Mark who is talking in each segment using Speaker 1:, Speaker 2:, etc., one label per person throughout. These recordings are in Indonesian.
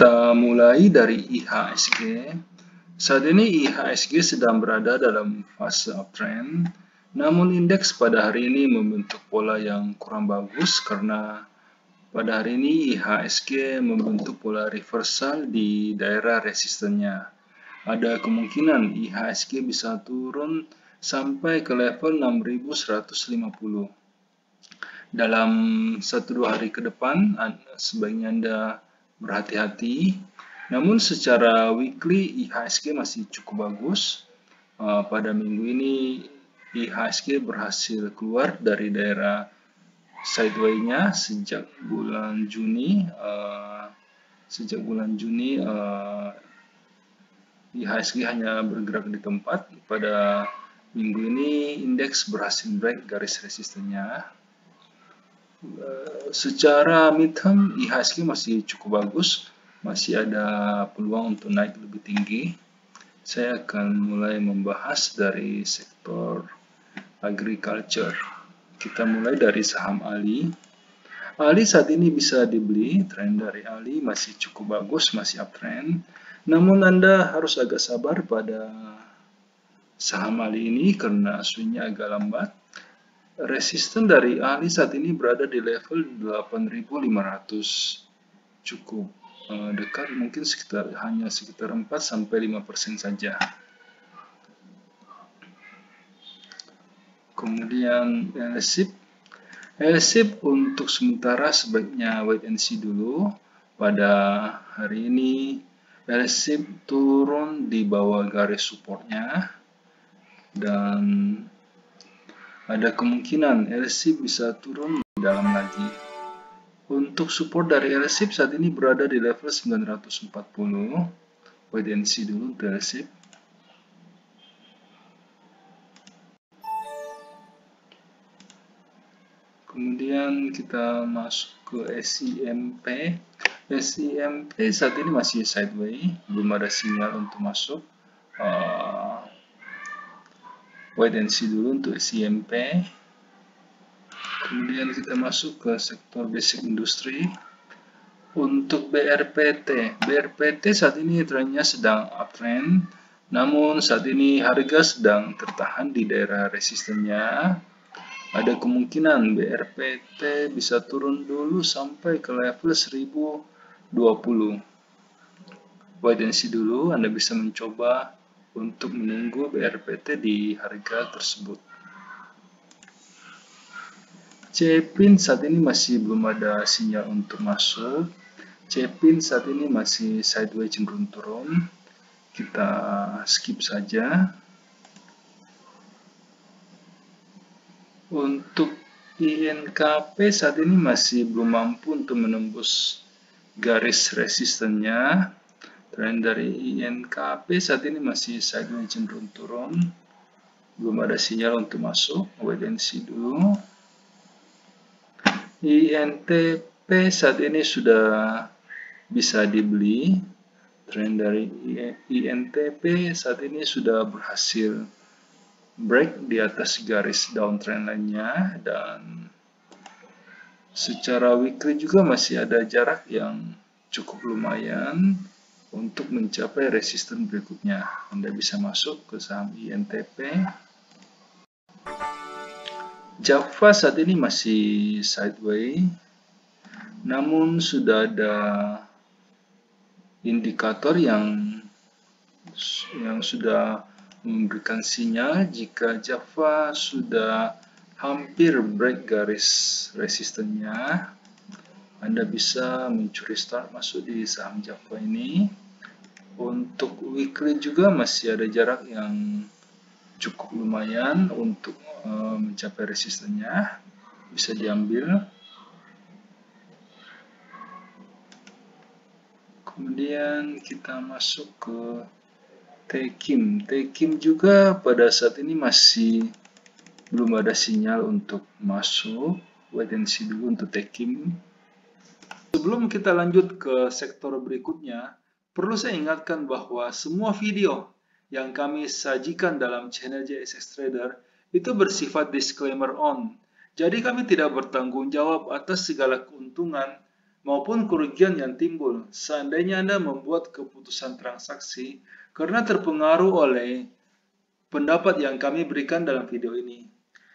Speaker 1: Kita mulai dari IHSG. Saat ini IHSG sedang berada dalam fase uptrend, namun indeks pada hari ini membentuk pola yang kurang bagus karena pada hari ini IHSG membentuk pola reversal di daerah resistennya. Ada kemungkinan IHSG bisa turun sampai ke level 6150. Dalam 1-2 hari ke depan, sebaiknya Anda berhati-hati. Namun secara weekly IHSG masih cukup bagus. Pada minggu ini IHSG berhasil keluar dari daerah sideway-nya sejak bulan Juni. IHSG hanya bergerak di tempat. Pada minggu ini indeks berhasil break garis resistennya. Secara midterm IHSG masih cukup bagus, masih ada peluang untuk naik lebih tinggi. Saya akan mulai membahas dari sektor agriculture. Kita mulai dari saham ALI. ALI saat ini bisa dibeli, tren dari ALI masih cukup bagus, masih uptrend. Namun Anda harus agak sabar pada saham ALI ini karena swingnya agak lambat. Resisten dari ALI saat ini berada di level 8.500, cukup dekat, mungkin hanya sekitar 4-5% saja. Kemudian LSIP untuk sementara sebaiknya wait and see dulu. Pada hari ini LSIP turun di bawah garis supportnya dan ada kemungkinan LSIP bisa turun dalam lagi. Untuk support dari LSIP saat ini berada di level 940. Wait and see dulu untuk LSIP. Kemudian kita masuk ke SIMP. SIMP saat ini masih sideways, belum ada sinyal untuk masuk. Wait and see dulu untuk SIMP. Kemudian kita masuk ke sektor basic industry. Untuk BRPT saat ini trennya sedang uptrend, namun saat ini harga sedang tertahan di daerah resistennya. Ada kemungkinan BRPT bisa turun dulu sampai ke level 1020. Wait and see dulu, Anda bisa mencoba untuk menunggu BRPT di harga tersebut. CPIN saat ini masih belum ada sinyal untuk masuk. CPIN saat ini masih sideways cenderung turun. Kita skip saja. Untuk INKP saat ini masih belum mampu untuk menembus garis resistennya. Tren dari INKP saat ini masih sideways cenderung turun. Belum ada sinyal untuk masuk. Wait and see dulu. INTP saat ini sudah bisa dibeli. Tren dari INTP saat ini sudah berhasil break di atas garis downtrend lainnya, dan secara weekly juga masih ada jarak yang cukup lumayan untuk mencapai resisten berikutnya. Anda bisa masuk ke saham INTP. Java saat ini masih sideways, namun sudah ada indikator yang sudah memberikan sinyal jika Java sudah hampir break garis resistennya. Anda bisa mencuri start masuk di saham Java ini. Untuk weekly juga masih ada jarak yang cukup lumayan untuk mencapai resistennya, bisa diambil. Kemudian kita masuk ke Tekim. Tekim juga pada saat ini masih belum ada sinyal untuk masuk. Wait and see dulu untuk Tekim. Sebelum kita lanjut ke sektor berikutnya, perlu saya ingatkan bahwa semua video yang kami sajikan dalam channel JSX Trader itu bersifat disclaimer on. Jadi kami tidak bertanggung jawab atas segala keuntungan maupun kerugian yang timbul seandainya Anda membuat keputusan transaksi karena terpengaruh oleh pendapat yang kami berikan dalam video ini.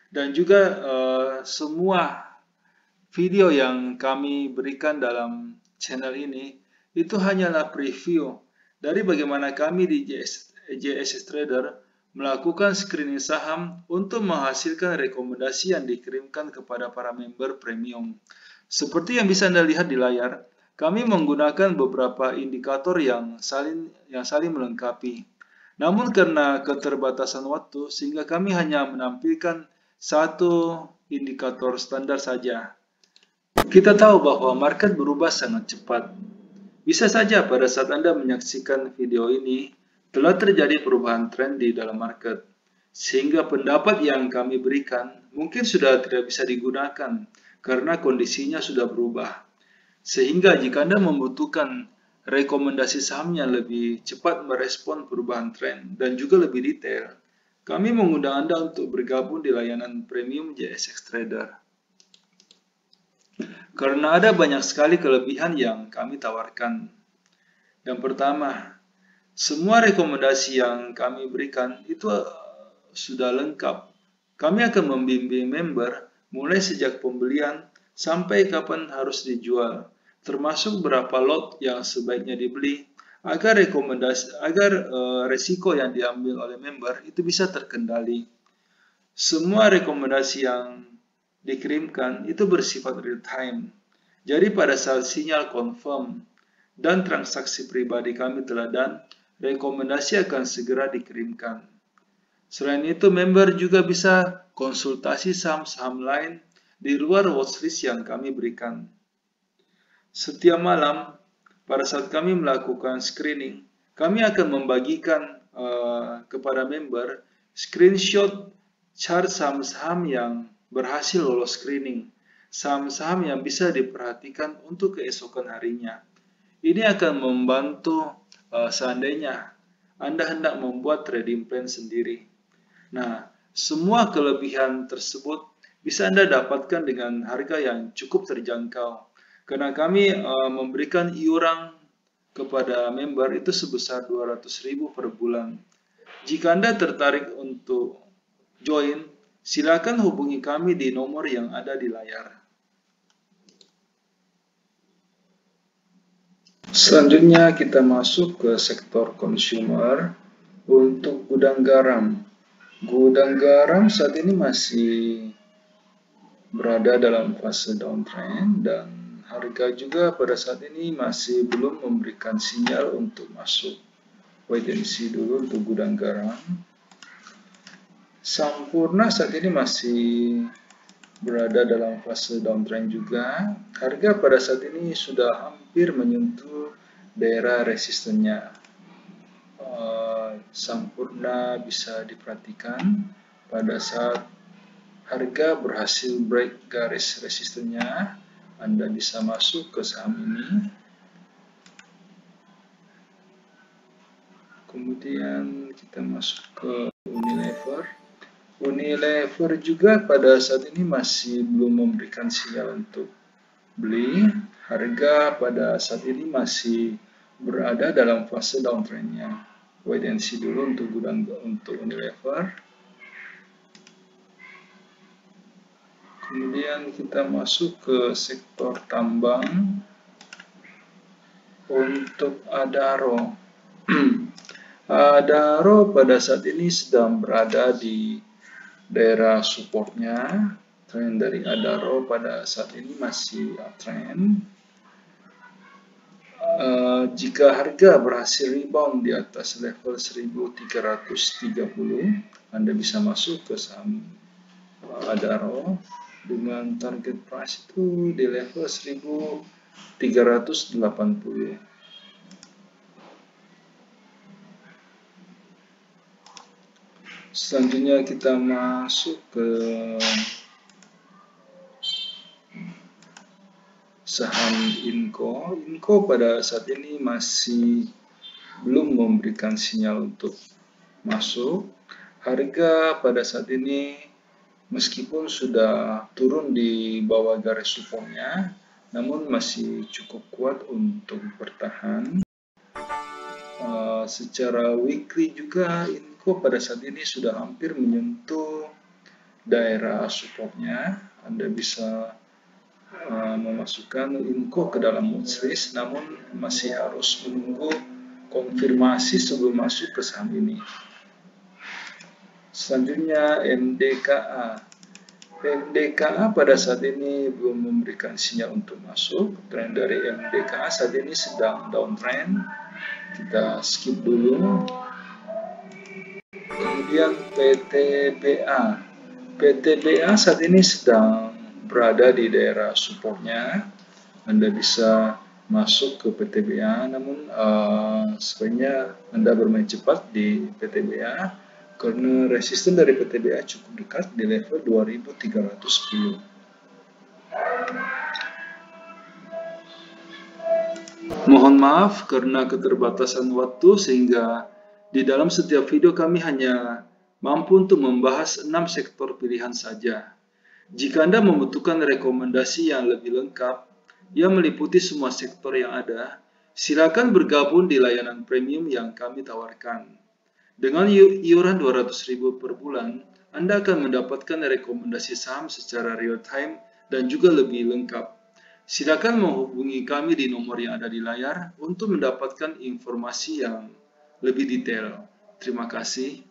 Speaker 1: Dan juga semua video yang kami berikan dalam channel ini itu hanyalah preview dari bagaimana kami di JSS Trader melakukan screening saham untuk menghasilkan rekomendasi yang dikirimkan kepada para member premium. Seperti yang bisa Anda lihat di layar, kami menggunakan beberapa indikator yang saling melengkapi. Namun karena keterbatasan waktu, sehingga kami hanya menampilkan satu indikator standar saja. Kita tahu bahwa market berubah sangat cepat. Bisa saja pada saat Anda menyaksikan video ini, telah terjadi perubahan tren di dalam market. Sehingga pendapat yang kami berikan mungkin sudah tidak bisa digunakan karena kondisinya sudah berubah. Sehingga jika Anda membutuhkan rekomendasi saham yang lebih cepat merespon perubahan tren dan juga lebih detail, kami mengundang Anda untuk bergabung di layanan premium JSX Trader. Karena ada banyak sekali kelebihan yang kami tawarkan. Yang pertama, semua rekomendasi yang kami berikan itu sudah lengkap. Kami akan membimbing member mulai sejak pembelian sampai kapan harus dijual, termasuk berapa lot yang sebaiknya dibeli agar resiko yang diambil oleh member itu bisa terkendali. Semua rekomendasi yang dikirimkan itu bersifat real time. Jadi pada saat sinyal confirm dan transaksi pribadi kami telah done, rekomendasi akan segera dikirimkan. Selain itu, member juga bisa konsultasi saham-saham lain di luar watchlist yang kami berikan. Setiap malam, pada saat kami melakukan screening, kami akan membagikan kepada member screenshot chart saham-saham yang berhasil lolos screening, saham-saham yang bisa diperhatikan untuk keesokan harinya. Ini akan membantu seandainya Anda hendak membuat trading plan sendiri. Nah, semua kelebihan tersebut bisa Anda dapatkan dengan harga yang cukup terjangkau. Karena kami memberikan iuran kepada member itu sebesar 200.000 per bulan. Jika Anda tertarik untuk join, silakan hubungi kami di nomor yang ada di layar. Selanjutnya kita masuk ke sektor consumer untuk gudang garam. Gudang garam saat ini masih berada dalam fase downtrend dan harga juga pada saat ini masih belum memberikan sinyal untuk masuk. Wait and see dulu untuk gudang garam. Sampurna saat ini masih berada dalam fase downtrend juga. Harga pada saat ini sudah hampir menyentuh daerah resistennya. Sampurna bisa diperhatikan pada saat harga berhasil break garis resistennya, Anda bisa masuk ke saham ini. Kemudian kita masuk ke Unilever. Unilever juga pada saat ini masih belum memberikan sinyal untuk beli. Harga pada saat ini masih berada dalam fase downtrendnya. Wait and see dulu untuk Unilever. Kemudian kita masuk ke sektor tambang untuk Adaro. Adaro pada saat ini sedang berada di daerah supportnya. Tren dari Adaro pada saat ini masih uptrend. Jika harga berhasil rebound di atas level 1330, Anda bisa masuk ke saham Adaro dengan target price itu di level 1380. Selanjutnya kita masuk ke saham Inco. Inco pada saat ini masih belum memberikan sinyal untuk masuk. Harga pada saat ini meskipun sudah turun di bawah garis supportnya, namun masih cukup kuat untuk bertahan. Secara weekly juga Inco pada saat ini sudah hampir menyentuh daerah supportnya. Anda bisa memasukkan Inco ke dalam watchlist, namun masih harus menunggu konfirmasi sebelum masuk ke saham ini. Selanjutnya MDKA. MDKA pada saat ini belum memberikan sinyal untuk masuk. Tren dari MDKA saat ini sedang downtrend. Kita skip dulu. Kemudian PTBA. PTBA saat ini sedang berada di daerah supportnya. Anda bisa masuk ke PTBA, namun sebaiknya Anda bermain cepat di PTBA karena resisten dari PTBA cukup dekat di level 2310. Mohon maaf karena keterbatasan waktu, sehingga di dalam setiap video kami hanya mampu untuk membahas 6 sektor pilihan saja. Jika Anda membutuhkan rekomendasi yang lebih lengkap, yang meliputi semua sektor yang ada, silakan bergabung di layanan premium yang kami tawarkan. Dengan iuran 200.000 per bulan, Anda akan mendapatkan rekomendasi saham secara real time dan juga lebih lengkap. Silakan menghubungi kami di nomor yang ada di layar untuk mendapatkan informasi yang lebih detail. Terima kasih.